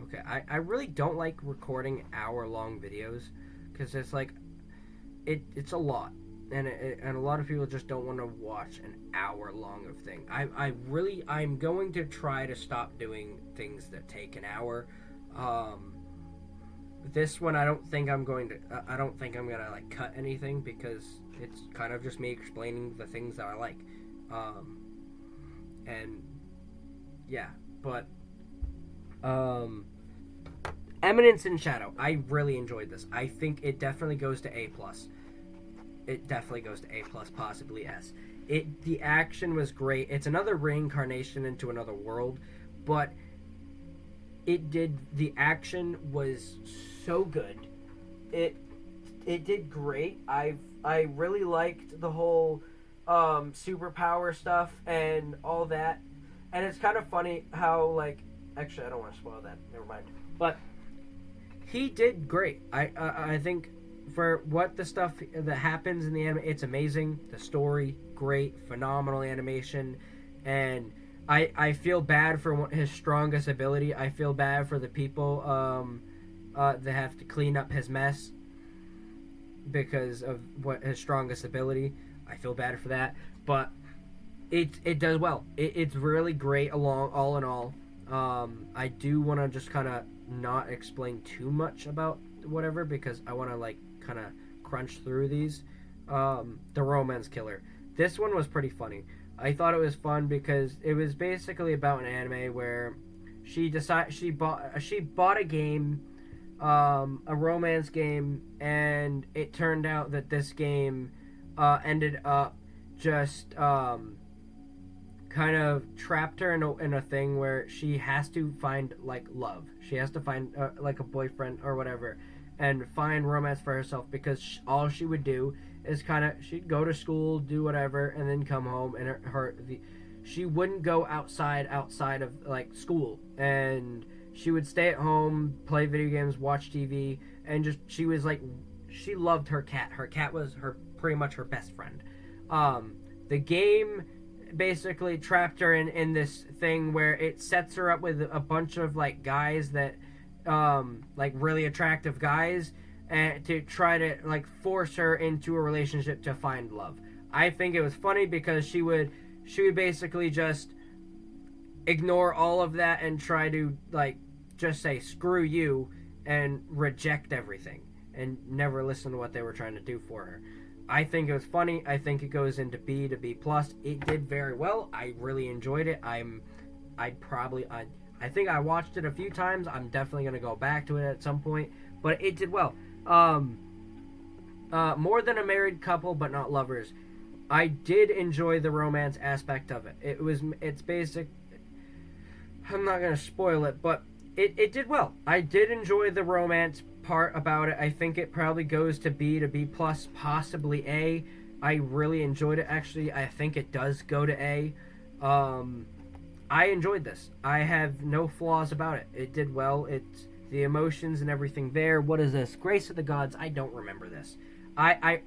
Okay, I really don't like recording hour-long videos, because it's like, it's a lot. And a lot of people just don't want to watch an hour long of thing. I'm going to try to stop doing things that take an hour. This one I don't think I'm gonna cut anything, because it's kind of just me explaining the things that I like. And yeah, but Eminence in Shadow, I really enjoyed this. I think it definitely goes to A+. It definitely goes to A+, possibly S. The action was great. It's another reincarnation into another world, but the action was so good. It did great. I really liked the whole superpower stuff and all that. And it's kind of funny how, actually, I don't want to spoil that. Never mind. But he did great. I think for what the stuff that happens in the anime, it's amazing. The story, great, phenomenal animation, and I feel bad for his strongest ability. I feel bad for the people that have to clean up his mess because of what his strongest ability. I feel bad for that, but it does well. It's really great all in all. I do want to just kind of not explain too much about whatever, because I want to kind of crunch through these. The Romance Killer. This one was pretty funny. I thought it was fun because it was basically about an anime where she bought a game, a romance game, and it turned out that this game ended up just kind of trapped her in a thing where she has to find love. She has to find a boyfriend or whatever, and find romance for herself, because all she would do is she'd go to school, do whatever, and then come home, and she wouldn't go outside of school, and she would stay at home, play video games, watch TV, and she loved her cat. Her cat was her pretty much her best friend. The game basically trapped her in this thing where it sets her up with a bunch of like guys that like really attractive guys, and to try to like force her into a relationship to find love. I think it was funny because she would basically just ignore all of that and try to like just say screw you and reject everything and never listen to what they were trying to do for her. I think it was funny. I think it goes into B to B plus. It did very well. I really enjoyed it. I think I watched it a few times. I'm definitely gonna go back to it at some point. But it did well. More than a married couple, but not lovers. I did enjoy the romance aspect of it. It's basic. I'm not gonna spoil it, but it did well. I did enjoy the romance part about it. I think it probably goes to B plus, possibly A. I really enjoyed it. Actually, I think it does go to A. I enjoyed this. I have no flaws about it. It did well. It's the emotions and everything there. What is this? Grace of the Gods. I don't remember this. I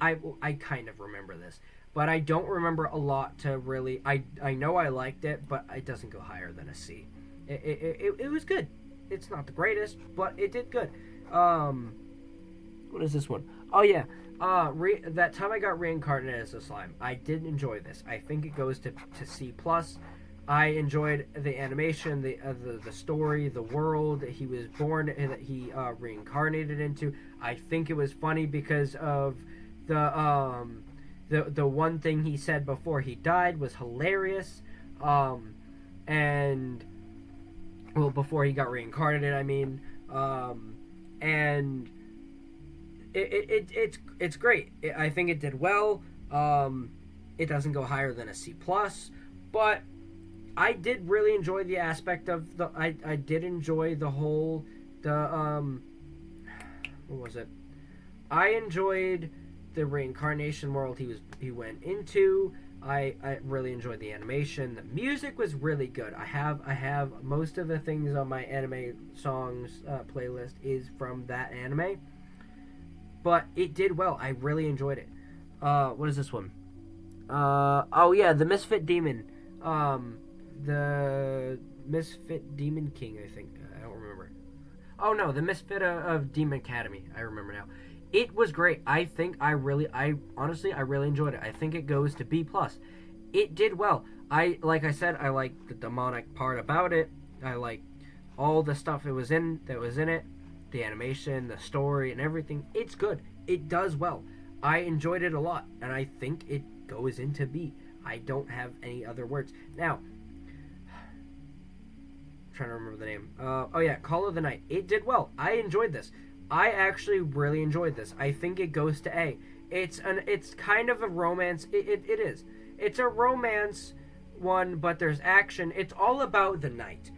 kind of remember this, but I don't remember a lot to really. I know I liked it, but it doesn't go higher than a C. It was good. It's not the greatest, but it did good. What is this one? Oh yeah. That time I got reincarnated as a slime. I did enjoy this. I think it goes to C plus. I enjoyed the animation, the story, the world that he was born, that he reincarnated into. I think it was funny because of the one thing he said before he died was hilarious, and well, before he got reincarnated, I mean, and it's great. I think it did well. It doesn't go higher than a C plus, but I did really enjoy the aspect of the. I did enjoy the whole what was it? I enjoyed the reincarnation world he went into. I really enjoyed the animation. The music was really good. I have most of the things on my anime songs playlist is from that anime, but it did well. I really enjoyed it. What is this one? Oh yeah, the Misfit Demon. The Misfit Demon King, I think. I don't remember. Oh no, the Misfit of Demon Academy. I remember now. It was great. I honestly, I really enjoyed it. I think it goes to B plus. It did well. Like I said, I like the demonic part about it. I like all the stuff that was in it, the animation, the story, and everything. It's good. It does well. I enjoyed it a lot, and I think it goes into B. I don't have any other words now. Trying to remember the name. Oh yeah, Call of the Night. It did well. I enjoyed this. I actually really enjoyed this. I think it goes to A. It's kind of a romance. It is. It's a romance one, but there's action. It's all about the night.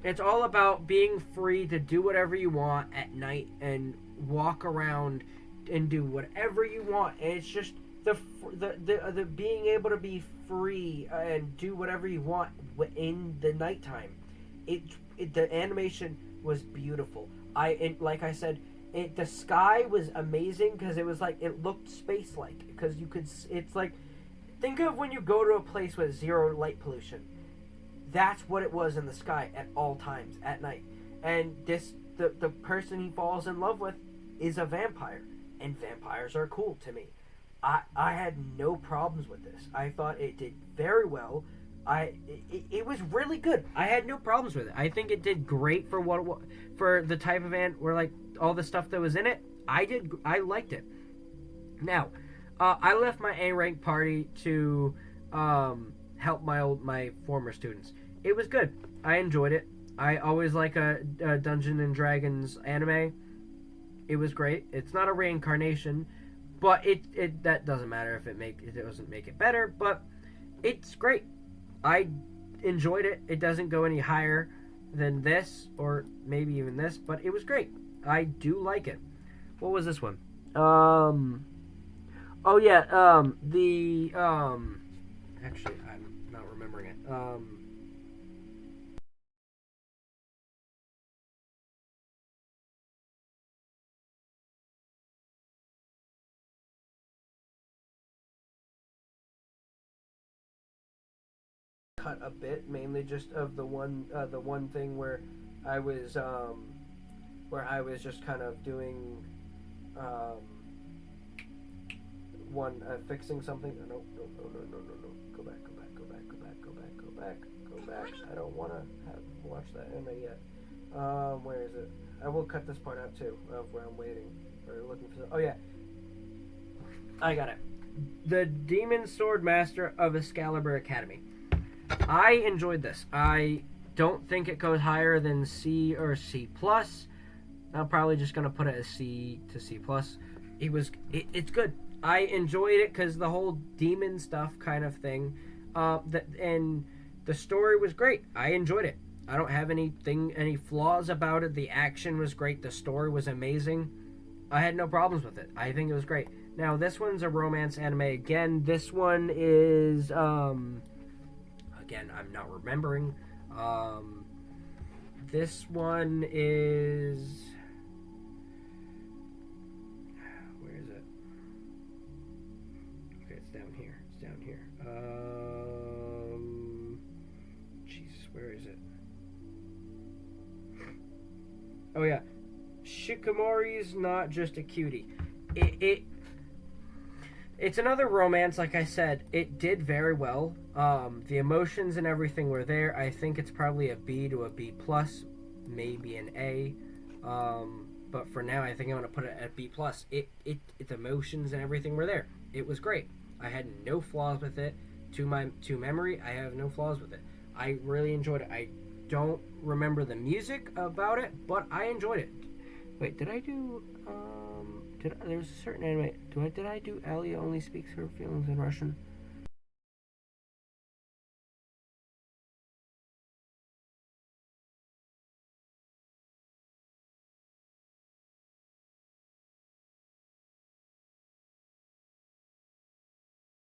It's all about being free to do whatever you want at night and walk around and do whatever you want. And it's just the being able to be free and do whatever you want in the nighttime. The animation was beautiful. Like I said, the sky was amazing because it was like it looked space like because you could. It's like think of when you go to a place with zero light pollution. That's what it was in the sky at all times at night. And the person he falls in love with is a vampire, and vampires are cool to me. I had no problems with this. I thought it did very well. It was really good. I had no problems with it. I think it did great for for the type of where like all the stuff that was in it. I liked it. Now, I left my A rank party to help my former students. It was good. I enjoyed it. I always like a Dungeons and Dragons anime. It was great. It's not a reincarnation, but it that doesn't matter if it doesn't make it better. But it's great. I enjoyed it. It doesn't go any higher than this, or maybe even this, but it was great. I do like it. What was this one? Oh yeah. Actually, I'm not remembering it. cut a bit, mainly just of the one thing where I was just kind of doing fixing something. No, no, no, no, no, no, no. Go back, go back, go back, go back, go back, go back, go back. I don't want to watch that anime yet. Where is it? I will cut this part out too, of where I'm waiting or looking for. Oh yeah, I got it. The Demon Sword Master of Excalibur Academy. I enjoyed this. I don't think it goes higher than C or C plus. I'm probably just gonna put it as C to C plus. It's good. I enjoyed it because the whole demon stuff kind of thing, and the story was great. I enjoyed it. I don't have any flaws about it. The action was great. The story was amazing. I had no problems with it. I think it was great. Now this one's a romance anime again. This one is again I'm not remembering. This one is. Jesus, where is it? Oh yeah, Shikimori's Not Just a Cutie. It's another romance. Like I said, it did very well. The emotions and everything were there. I think it's probably a B to a B plus, maybe an A. But for now, I think I'm gonna put it at B plus. Its emotions and everything were there. It was great. I had no flaws with it. To memory, I have no flaws with it. I really enjoyed it. I don't remember the music about it, but I enjoyed it. Wait, did I do? There's a certain anime. Did I do? Alia only speaks her feelings in Russian.